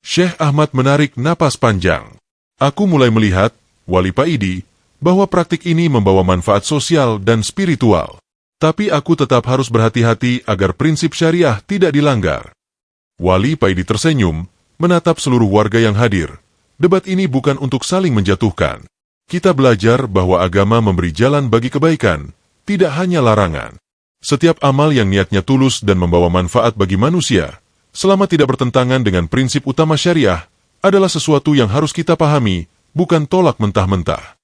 Syekh Ahmad menarik napas panjang. Aku mulai melihat, Wali Paidi, bahwa praktik ini membawa manfaat sosial dan spiritual. Tapi aku tetap harus berhati-hati agar prinsip syariah tidak dilanggar. Wali Paidi tersenyum, menatap seluruh warga yang hadir. Debat ini bukan untuk saling menjatuhkan. Kita belajar bahwa agama memberi jalan bagi kebaikan, tidak hanya larangan. Setiap amal yang niatnya tulus dan membawa manfaat bagi manusia, selama tidak bertentangan dengan prinsip utama syariah, adalah sesuatu yang harus kita pahami, bukan tolak mentah-mentah.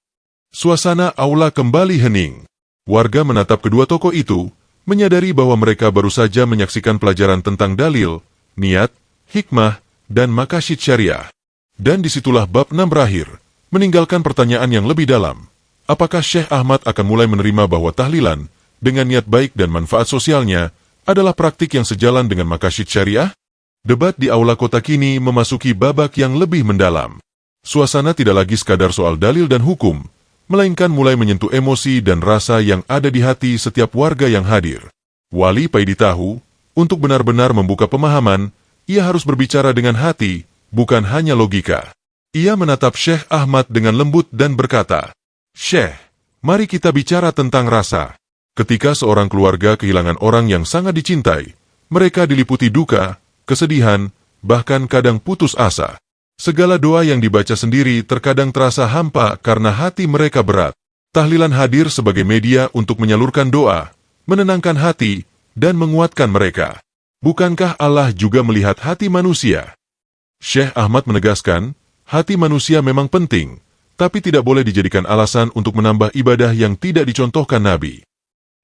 Suasana aula kembali hening. Warga menatap kedua tokoh itu, menyadari bahwa mereka baru saja menyaksikan pelajaran tentang dalil, niat, hikmah, dan maqasid syariah. Dan disitulah bab 6 berakhir, meninggalkan pertanyaan yang lebih dalam. Apakah Syekh Ahmad akan mulai menerima bahwa tahlilan, dengan niat baik dan manfaat sosialnya, adalah praktik yang sejalan dengan maqasid syariah? Debat di aula kota kini memasuki babak yang lebih mendalam. Suasana tidak lagi sekadar soal dalil dan hukum, melainkan mulai menyentuh emosi dan rasa yang ada di hati setiap warga yang hadir. Wali Paidi tahu, untuk benar-benar membuka pemahaman, ia harus berbicara dengan hati, bukan hanya logika. Ia menatap Syekh Ahmad dengan lembut dan berkata, "Syekh, mari kita bicara tentang rasa. Ketika seorang keluarga kehilangan orang yang sangat dicintai, mereka diliputi duka, kesedihan, bahkan kadang putus asa. Segala doa yang dibaca sendiri terkadang terasa hampa karena hati mereka berat. Tahlilan hadir sebagai media untuk menyalurkan doa, menenangkan hati, dan menguatkan mereka. Bukankah Allah juga melihat hati manusia?" Syekh Ahmad menegaskan, hati manusia memang penting, tapi tidak boleh dijadikan alasan untuk menambah ibadah yang tidak dicontohkan Nabi.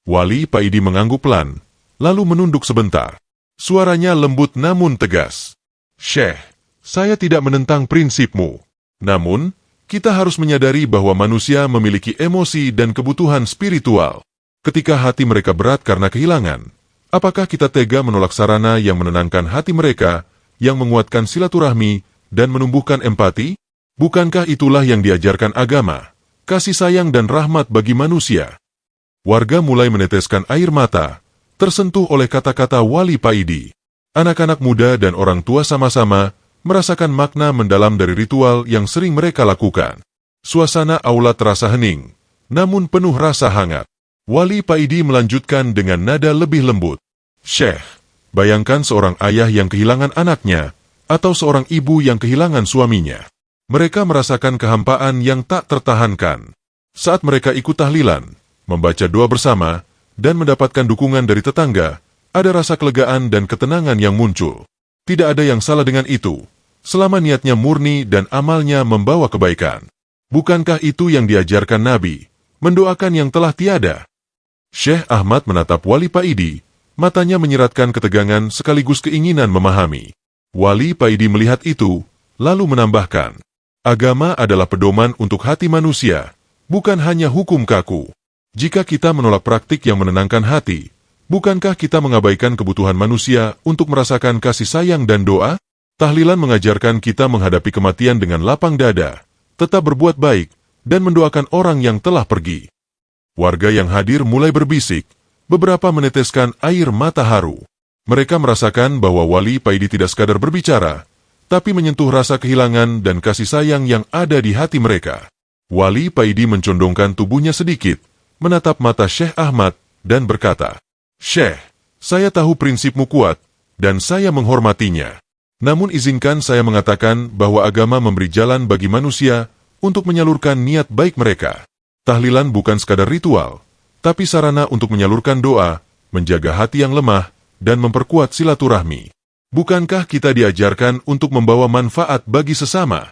Wali Paidi mengangguk pelan, lalu menunduk sebentar. Suaranya lembut namun tegas. "Syekh, saya tidak menentang prinsipmu. Namun, kita harus menyadari bahwa manusia memiliki emosi dan kebutuhan spiritual. Ketika hati mereka berat karena kehilangan, apakah kita tega menolak sarana yang menenangkan hati mereka, yang menguatkan silaturahmi, dan menumbuhkan empati? Bukankah itulah yang diajarkan agama, kasih sayang dan rahmat bagi manusia?" Warga mulai meneteskan air mata, tersentuh oleh kata-kata Wali Paidi. Anak-anak muda dan orang tua sama-sama merasakan makna mendalam dari ritual yang sering mereka lakukan. Suasana aula terasa hening, namun penuh rasa hangat. Wali Paidi melanjutkan dengan nada lebih lembut. "Syekh, bayangkan seorang ayah yang kehilangan anaknya, atau seorang ibu yang kehilangan suaminya. Mereka merasakan kehampaan yang tak tertahankan. Saat mereka ikut tahlilan, membaca doa bersama, dan mendapatkan dukungan dari tetangga, ada rasa kelegaan dan ketenangan yang muncul. Tidak ada yang salah dengan itu, selama niatnya murni dan amalnya membawa kebaikan. Bukankah itu yang diajarkan Nabi, mendoakan yang telah tiada?" Syekh Ahmad menatap Wali Paidi, matanya menyiratkan ketegangan sekaligus keinginan memahami. Wali Paidi melihat itu, lalu menambahkan, "Agama adalah pedoman untuk hati manusia, bukan hanya hukum kaku. Jika kita menolak praktik yang menenangkan hati, bukankah kita mengabaikan kebutuhan manusia untuk merasakan kasih sayang dan doa? Tahlilan mengajarkan kita menghadapi kematian dengan lapang dada, tetap berbuat baik, dan mendoakan orang yang telah pergi." Warga yang hadir mulai berbisik, beberapa meneteskan air mata haru. Mereka merasakan bahwa Wali Paidi tidak sekadar berbicara, tapi menyentuh rasa kehilangan dan kasih sayang yang ada di hati mereka. Wali Paidi mencondongkan tubuhnya sedikit, menatap mata Syekh Ahmad, dan berkata, "Syekh, Saya tahu prinsipmu kuat, dan saya menghormatinya. Namun izinkan saya mengatakan bahwa agama memberi jalan bagi manusia untuk menyalurkan niat baik mereka. Tahlilan bukan sekadar ritual, tapi sarana untuk menyalurkan doa, menjaga hati yang lemah, dan memperkuat silaturahmi. Bukankah kita diajarkan untuk membawa manfaat bagi sesama?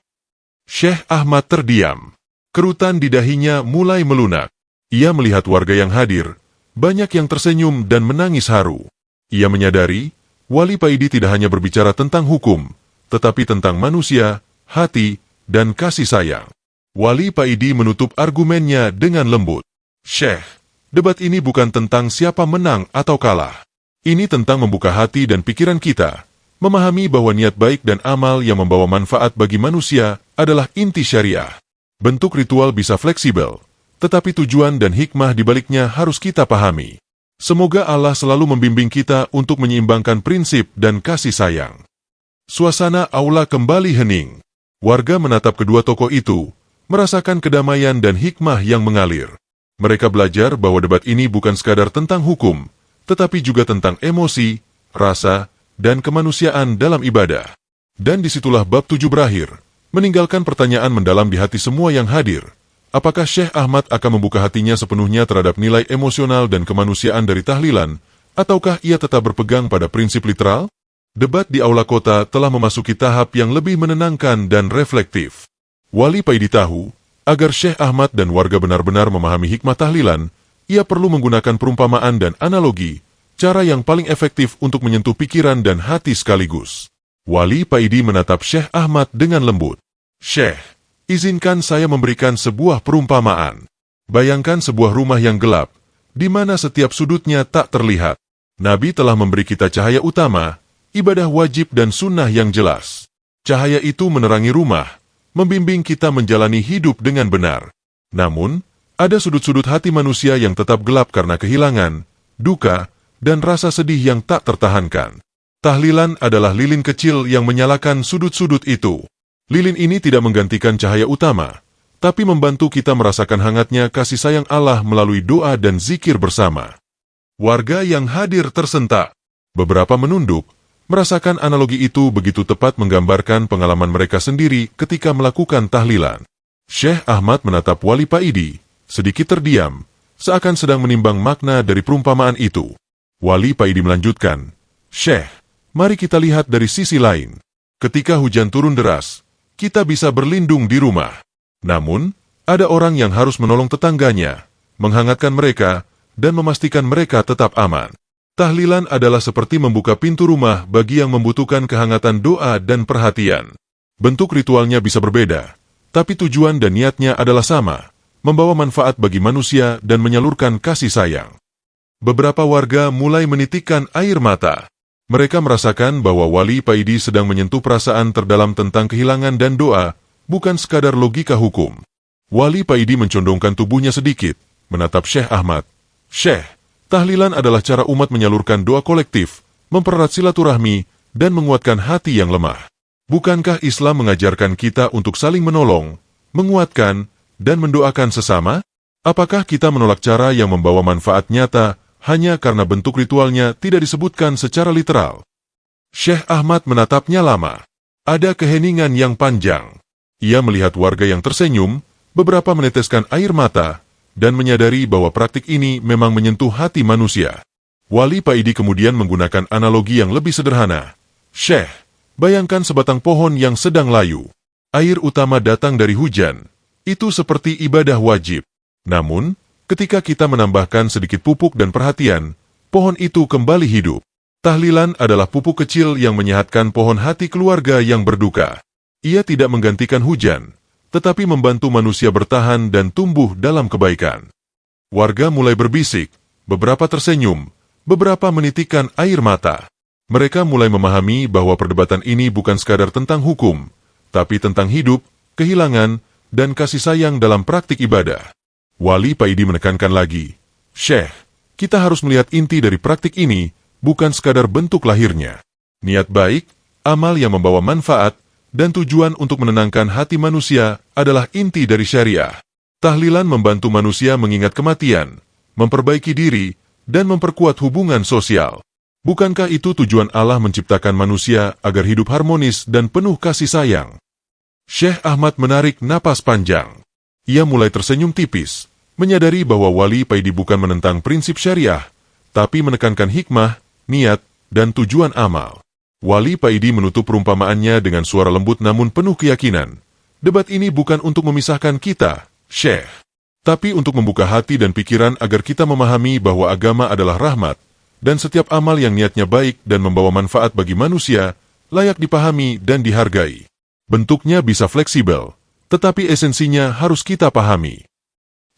Syekh Ahmad terdiam. Kerutan di dahinya mulai melunak. Ia melihat warga yang hadir, banyak yang tersenyum dan menangis haru. Ia menyadari, Wali Paidi tidak hanya berbicara tentang hukum, tetapi tentang manusia, hati, dan kasih sayang. Wali Paidi menutup argumennya dengan lembut. Syekh, debat ini bukan tentang siapa menang atau kalah. Ini tentang membuka hati dan pikiran kita, memahami bahwa niat baik dan amal yang membawa manfaat bagi manusia adalah inti syariah. Bentuk ritual bisa fleksibel, tetapi tujuan dan hikmah di baliknya harus kita pahami. Semoga Allah selalu membimbing kita untuk menyeimbangkan prinsip dan kasih sayang. Suasana aula kembali hening. Warga menatap kedua tokoh itu, merasakan kedamaian dan hikmah yang mengalir. Mereka belajar bahwa debat ini bukan sekadar tentang hukum, tetapi juga tentang emosi, rasa, dan kemanusiaan dalam ibadah. Dan disitulah bab 7 berakhir, meninggalkan pertanyaan mendalam di hati semua yang hadir. Apakah Syekh Ahmad akan membuka hatinya sepenuhnya terhadap nilai emosional dan kemanusiaan dari tahlilan, ataukah ia tetap berpegang pada prinsip literal? Debat di aula kota telah memasuki tahap yang lebih menenangkan dan reflektif. Wali Paidi tahu, agar Syekh Ahmad dan warga benar-benar memahami hikmah tahlilan, ia perlu menggunakan perumpamaan dan analogi, cara yang paling efektif untuk menyentuh pikiran dan hati sekaligus. Wali Paidi menatap Syekh Ahmad dengan lembut. Syekh, izinkan saya memberikan sebuah perumpamaan. Bayangkan sebuah rumah yang gelap, di mana setiap sudutnya tak terlihat. Nabi telah memberi kita cahaya utama, ibadah wajib dan sunnah yang jelas. Cahaya itu menerangi rumah, membimbing kita menjalani hidup dengan benar. Namun, ada sudut-sudut hati manusia yang tetap gelap karena kehilangan, duka, dan rasa sedih yang tak tertahankan. Tahlilan adalah lilin kecil yang menyalakan sudut-sudut itu. Lilin ini tidak menggantikan cahaya utama, tapi membantu kita merasakan hangatnya kasih sayang Allah melalui doa dan zikir bersama. Warga yang hadir tersentak. Beberapa menunduk, merasakan analogi itu begitu tepat menggambarkan pengalaman mereka sendiri ketika melakukan tahlilan. Syekh Ahmad menatap Wali Paidi, sedikit terdiam, seakan sedang menimbang makna dari perumpamaan itu. Wali Paidi melanjutkan, Syekh, mari kita lihat dari sisi lain. Ketika hujan turun deras, kita bisa berlindung di rumah. Namun, ada orang yang harus menolong tetangganya, menghangatkan mereka, dan memastikan mereka tetap aman. Tahlilan adalah seperti membuka pintu rumah bagi yang membutuhkan kehangatan doa dan perhatian. Bentuk ritualnya bisa berbeda, tapi tujuan dan niatnya adalah sama, membawa manfaat bagi manusia dan menyalurkan kasih sayang. Beberapa warga mulai menitikkan air mata. Mereka merasakan bahwa Wali Paidi sedang menyentuh perasaan terdalam tentang kehilangan dan doa, bukan sekadar logika hukum. Wali Paidi mencondongkan tubuhnya sedikit, menatap Syekh Ahmad. Syekh, tahlilan adalah cara umat menyalurkan doa kolektif, mempererat silaturahmi, dan menguatkan hati yang lemah. Bukankah Islam mengajarkan kita untuk saling menolong, menguatkan, dan mendoakan sesama? Apakah kita menolak cara yang membawa manfaat nyata, hanya karena bentuk ritualnya tidak disebutkan secara literal? Syekh Ahmad menatapnya lama. Ada keheningan yang panjang. Ia melihat warga yang tersenyum, beberapa meneteskan air mata, dan menyadari bahwa praktik ini memang menyentuh hati manusia. Wali Paidi kemudian menggunakan analogi yang lebih sederhana. Syekh, bayangkan sebatang pohon yang sedang layu. Air utama datang dari hujan. Itu seperti ibadah wajib. Namun, ketika kita menambahkan sedikit pupuk dan perhatian, pohon itu kembali hidup. Tahlilan adalah pupuk kecil yang menyehatkan pohon hati keluarga yang berduka. Ia tidak menggantikan hujan, tetapi membantu manusia bertahan dan tumbuh dalam kebaikan. Warga mulai berbisik, beberapa tersenyum, beberapa menitikkan air mata. Mereka mulai memahami bahwa perdebatan ini bukan sekadar tentang hukum, tapi tentang hidup, kehilangan, dan kasih sayang dalam praktik ibadah. Wali Paidi menekankan lagi, Syekh, kita harus melihat inti dari praktik ini, bukan sekadar bentuk lahirnya. Niat baik, amal yang membawa manfaat, dan tujuan untuk menenangkan hati manusia adalah inti dari syariah. Tahlilan membantu manusia mengingat kematian, memperbaiki diri, dan memperkuat hubungan sosial. Bukankah itu tujuan Allah menciptakan manusia agar hidup harmonis dan penuh kasih sayang? Syekh Ahmad menarik napas panjang. Ia mulai tersenyum tipis, menyadari bahwa Wali Paidi bukan menentang prinsip syariah, tapi menekankan hikmah, niat, dan tujuan amal. Wali Paidi menutup perumpamaannya dengan suara lembut namun penuh keyakinan. Debat ini bukan untuk memisahkan kita, Syekh, tapi untuk membuka hati dan pikiran agar kita memahami bahwa agama adalah rahmat, dan setiap amal yang niatnya baik dan membawa manfaat bagi manusia, layak dipahami dan dihargai. Bentuknya bisa fleksibel, tetapi esensinya harus kita pahami.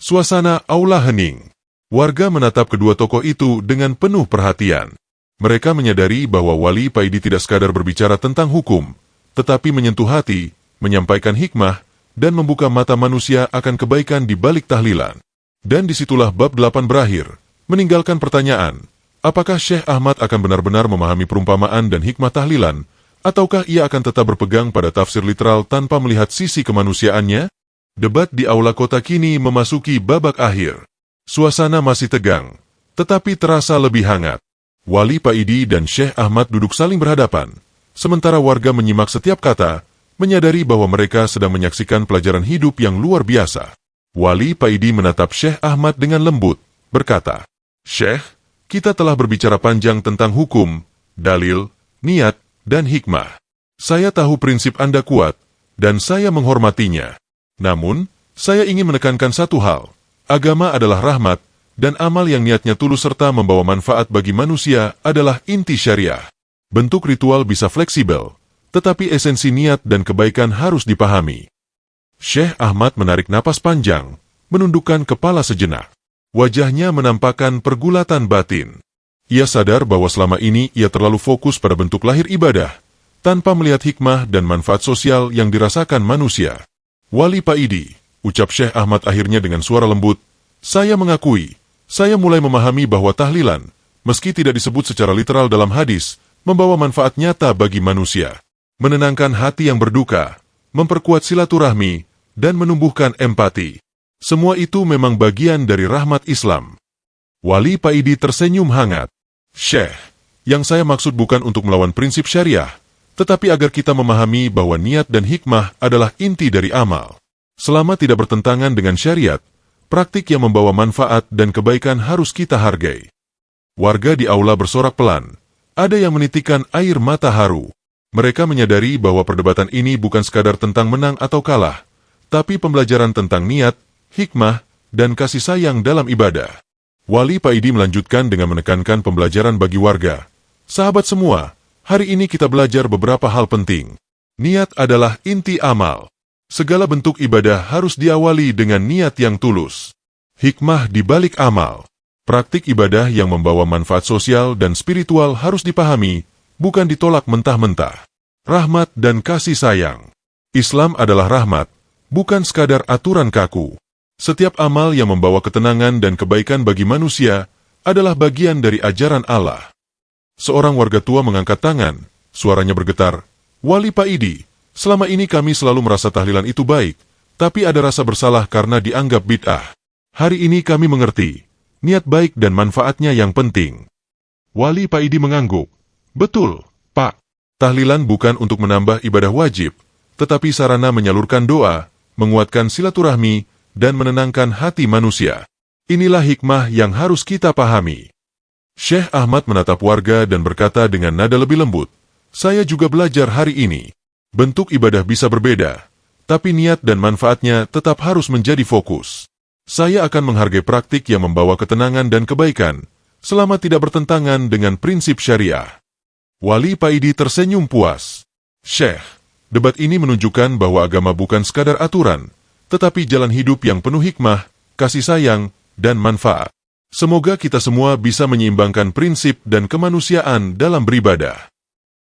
Suasana aula hening. Warga menatap kedua tokoh itu dengan penuh perhatian. Mereka menyadari bahwa Wali Paidi tidak sekadar berbicara tentang hukum, tetapi menyentuh hati, menyampaikan hikmah, dan membuka mata manusia akan kebaikan di balik tahlilan. Dan disitulah bab 8 berakhir, meninggalkan pertanyaan, apakah Syekh Ahmad akan benar-benar memahami perumpamaan dan hikmah tahlilan, ataukah ia akan tetap berpegang pada tafsir literal tanpa melihat sisi kemanusiaannya? Debat di aula kota kini memasuki babak akhir. Suasana masih tegang, tetapi terasa lebih hangat. Wali Paidi dan Syekh Ahmad duduk saling berhadapan, sementara warga menyimak setiap kata, menyadari bahwa mereka sedang menyaksikan pelajaran hidup yang luar biasa. Wali Paidi menatap Syekh Ahmad dengan lembut, berkata, "Syekh, kita telah berbicara panjang tentang hukum, dalil, niat, dan hikmah. Saya tahu prinsip Anda kuat, dan saya menghormatinya. Namun, saya ingin menekankan satu hal. Agama adalah rahmat, dan amal yang niatnya tulus serta membawa manfaat bagi manusia adalah inti syariah. Bentuk ritual bisa fleksibel, tetapi esensi niat dan kebaikan harus dipahami." Syekh Ahmad menarik napas panjang, menundukkan kepala sejenak. Wajahnya menampakkan pergulatan batin. Ia sadar bahwa selama ini ia terlalu fokus pada bentuk lahir ibadah, tanpa melihat hikmah dan manfaat sosial yang dirasakan manusia. "Wali Paidi," ucap Syekh Ahmad akhirnya dengan suara lembut, "saya mengakui, saya mulai memahami bahwa tahlilan, meski tidak disebut secara literal dalam hadis, membawa manfaat nyata bagi manusia. Menenangkan hati yang berduka, memperkuat silaturahmi, dan menumbuhkan empati. Semua itu memang bagian dari rahmat Islam." Wali Paidi tersenyum hangat. "Syekh, yang saya maksud bukan untuk melawan prinsip syariah, tetapi agar kita memahami bahwa niat dan hikmah adalah inti dari amal. Selama tidak bertentangan dengan syariat, praktik yang membawa manfaat dan kebaikan harus kita hargai." Warga di aula bersorak pelan. Ada yang menitikkan air mata haru. Mereka menyadari bahwa perdebatan ini bukan sekadar tentang menang atau kalah, tapi pembelajaran tentang niat, hikmah, dan kasih sayang dalam ibadah. Wali Paidi melanjutkan dengan menekankan pembelajaran bagi warga. "Sahabat semua, hari ini kita belajar beberapa hal penting. Niat adalah inti amal. Segala bentuk ibadah harus diawali dengan niat yang tulus. Hikmah di balik amal. Praktik ibadah yang membawa manfaat sosial dan spiritual harus dipahami, bukan ditolak mentah-mentah. Rahmat dan kasih sayang. Islam adalah rahmat, bukan sekadar aturan kaku. Setiap amal yang membawa ketenangan dan kebaikan bagi manusia adalah bagian dari ajaran Allah." Seorang warga tua mengangkat tangan, suaranya bergetar, "Wali Paidi, selama ini kami selalu merasa tahlilan itu baik, tapi ada rasa bersalah karena dianggap bid'ah. Hari ini kami mengerti, niat baik dan manfaatnya yang penting." Wali Paidi mengangguk, "Betul, Pak. Tahlilan bukan untuk menambah ibadah wajib, tetapi sarana menyalurkan doa, menguatkan silaturahmi, dan menenangkan hati manusia. Inilah hikmah yang harus kita pahami." Syekh Ahmad menatap warga dan berkata dengan nada lebih lembut, "Saya juga belajar hari ini. Bentuk ibadah bisa berbeda, tapi niat dan manfaatnya tetap harus menjadi fokus. Saya akan menghargai praktik yang membawa ketenangan dan kebaikan, selama tidak bertentangan dengan prinsip syariah." Wali Paidi tersenyum puas. "Syekh, debat ini menunjukkan bahwa agama bukan sekadar aturan, tetapi jalan hidup yang penuh hikmah, kasih sayang, dan manfaat. Semoga kita semua bisa menyeimbangkan prinsip dan kemanusiaan dalam beribadah."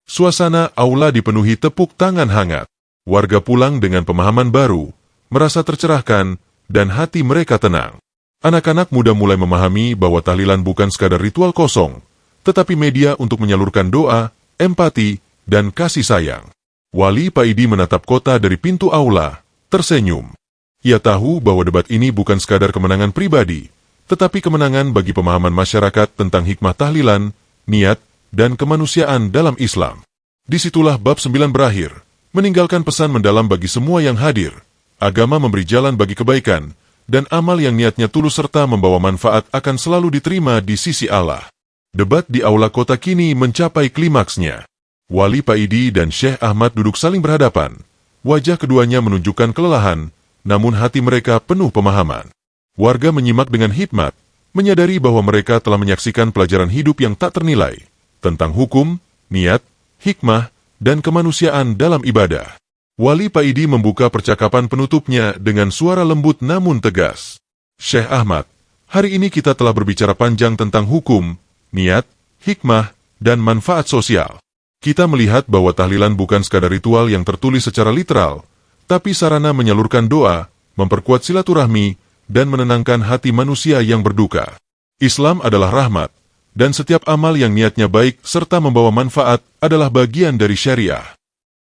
Suasana aula dipenuhi tepuk tangan hangat. Warga pulang dengan pemahaman baru, merasa tercerahkan, dan hati mereka tenang. Anak-anak muda mulai memahami bahwa tahlilan bukan sekadar ritual kosong, tetapi media untuk menyalurkan doa, empati, dan kasih sayang. Wali Paidi menatap kota dari pintu aula, tersenyum. Ia tahu bahwa debat ini bukan sekadar kemenangan pribadi, tetapi kemenangan bagi pemahaman masyarakat tentang hikmah tahlilan, niat, dan kemanusiaan dalam Islam. Disitulah bab 9 berakhir, meninggalkan pesan mendalam bagi semua yang hadir. Agama memberi jalan bagi kebaikan, dan amal yang niatnya tulus serta membawa manfaat akan selalu diterima di sisi Allah. Debat di aula kota kini mencapai klimaksnya. Wali Paidi dan Syekh Ahmad duduk saling berhadapan. Wajah keduanya menunjukkan kelelahan, namun hati mereka penuh pemahaman. Warga menyimak dengan hikmat, menyadari bahwa mereka telah menyaksikan pelajaran hidup yang tak ternilai, tentang hukum, niat, hikmah, dan kemanusiaan dalam ibadah. Wali Paidi membuka percakapan penutupnya dengan suara lembut namun tegas. Syekh Ahmad, hari ini kita telah berbicara panjang tentang hukum, niat, hikmah, dan manfaat sosial. Kita melihat bahwa tahlilan bukan sekadar ritual yang tertulis secara literal, tapi sarana menyalurkan doa, memperkuat silaturahmi, dan menenangkan hati manusia yang berduka. Islam adalah rahmat, dan setiap amal yang niatnya baik serta membawa manfaat adalah bagian dari syariah.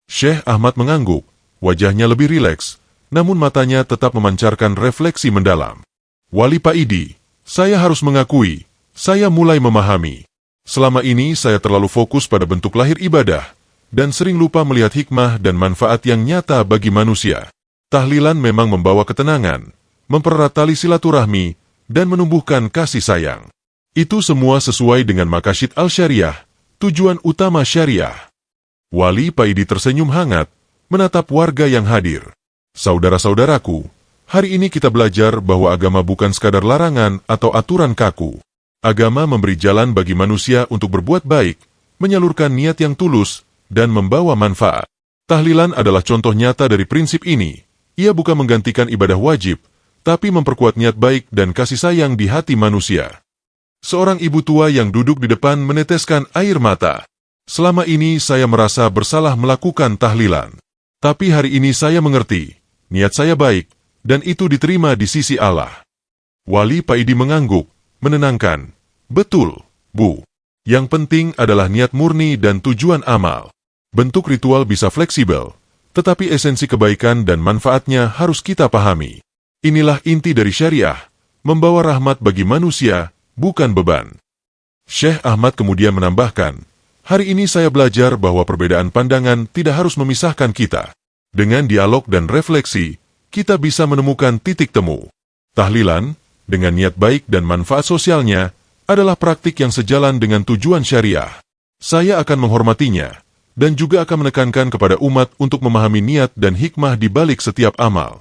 Syekh Ahmad mengangguk, wajahnya lebih rileks, namun matanya tetap memancarkan refleksi mendalam. Wali Paidi, saya harus mengakui, saya mulai memahami. Selama ini saya terlalu fokus pada bentuk lahir ibadah, dan sering lupa melihat hikmah dan manfaat yang nyata bagi manusia. Tahlilan memang membawa ketenangan, mempererat tali silaturahmi, dan menumbuhkan kasih sayang. Itu semua sesuai dengan maqasid al-syariah, tujuan utama syariah. Wali Paidi tersenyum hangat, menatap warga yang hadir. Saudara-saudaraku, hari ini kita belajar bahwa agama bukan sekadar larangan atau aturan kaku. Agama memberi jalan bagi manusia untuk berbuat baik, menyalurkan niat yang tulus, dan membawa manfaat. Tahlilan adalah contoh nyata dari prinsip ini. Ia bukan menggantikan ibadah wajib, tapi memperkuat niat baik dan kasih sayang di hati manusia. Seorang ibu tua yang duduk di depan meneteskan air mata. Selama ini saya merasa bersalah melakukan tahlilan. Tapi hari ini saya mengerti, niat saya baik, dan itu diterima di sisi Allah. Wali Paidi mengangguk, menenangkan. Betul, Bu. Yang penting adalah niat murni dan tujuan amal. Bentuk ritual bisa fleksibel, tetapi esensi kebaikan dan manfaatnya harus kita pahami. Inilah inti dari syariah, membawa rahmat bagi manusia, bukan beban. Syekh Ahmad kemudian menambahkan, hari ini saya belajar bahwa perbedaan pandangan tidak harus memisahkan kita. Dengan dialog dan refleksi, kita bisa menemukan titik temu. Tahlilan, dengan niat baik dan manfaat sosialnya, adalah praktik yang sejalan dengan tujuan syariah. Saya akan menghormatinya, dan juga akan menekankan kepada umat untuk memahami niat dan hikmah di balik setiap amal.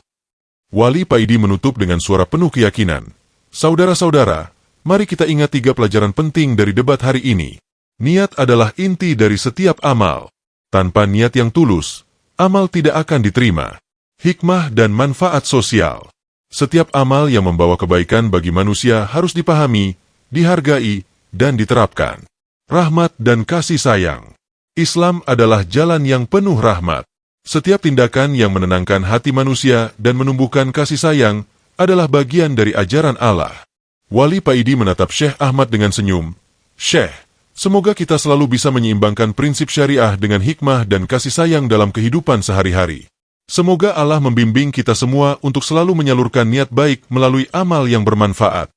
Wali Paidi menutup dengan suara penuh keyakinan. Saudara-saudara, mari kita ingat 3 pelajaran penting dari debat hari ini. Niat adalah inti dari setiap amal. Tanpa niat yang tulus, amal tidak akan diterima. Hikmah dan manfaat sosial. Setiap amal yang membawa kebaikan bagi manusia harus dipahami, dihargai, dan diterapkan. Rahmat dan kasih sayang. Islam adalah jalan yang penuh rahmat. Setiap tindakan yang menenangkan hati manusia dan menumbuhkan kasih sayang adalah bagian dari ajaran Allah. Wali Paidi menatap Syekh Ahmad dengan senyum. Syekh, semoga kita selalu bisa menyeimbangkan prinsip syariah dengan hikmah dan kasih sayang dalam kehidupan sehari-hari. Semoga Allah membimbing kita semua untuk selalu menyalurkan niat baik melalui amal yang bermanfaat.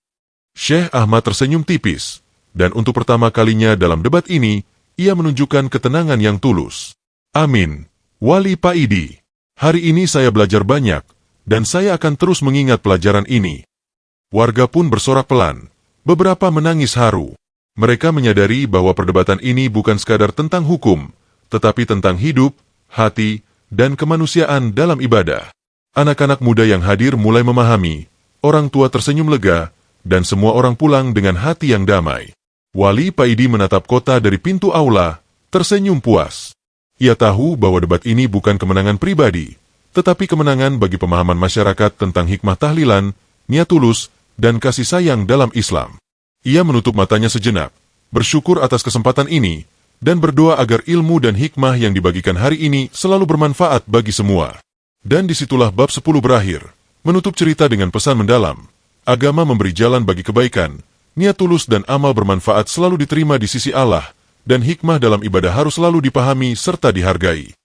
Syekh Ahmad tersenyum tipis, dan untuk pertama kalinya dalam debat ini, ia menunjukkan ketenangan yang tulus. Amin. Wali Paidi, hari ini saya belajar banyak, dan saya akan terus mengingat pelajaran ini. Warga pun bersorak pelan, beberapa menangis haru. Mereka menyadari bahwa perdebatan ini bukan sekadar tentang hukum, tetapi tentang hidup, hati, dan kemanusiaan dalam ibadah. Anak-anak muda yang hadir mulai memahami, orang tua tersenyum lega, dan semua orang pulang dengan hati yang damai. Wali Paidi menatap kota dari pintu aula, tersenyum puas. Ia tahu bahwa debat ini bukan kemenangan pribadi, tetapi kemenangan bagi pemahaman masyarakat tentang hikmah tahlilan, niat tulus, dan kasih sayang dalam Islam. Ia menutup matanya sejenak, bersyukur atas kesempatan ini, dan berdoa agar ilmu dan hikmah yang dibagikan hari ini selalu bermanfaat bagi semua. Dan disitulah bab 10 berakhir, menutup cerita dengan pesan mendalam. Agama memberi jalan bagi kebaikan, niat tulus dan amal bermanfaat selalu diterima di sisi Allah, dan hikmah dalam ibadah harus selalu dipahami serta dihargai.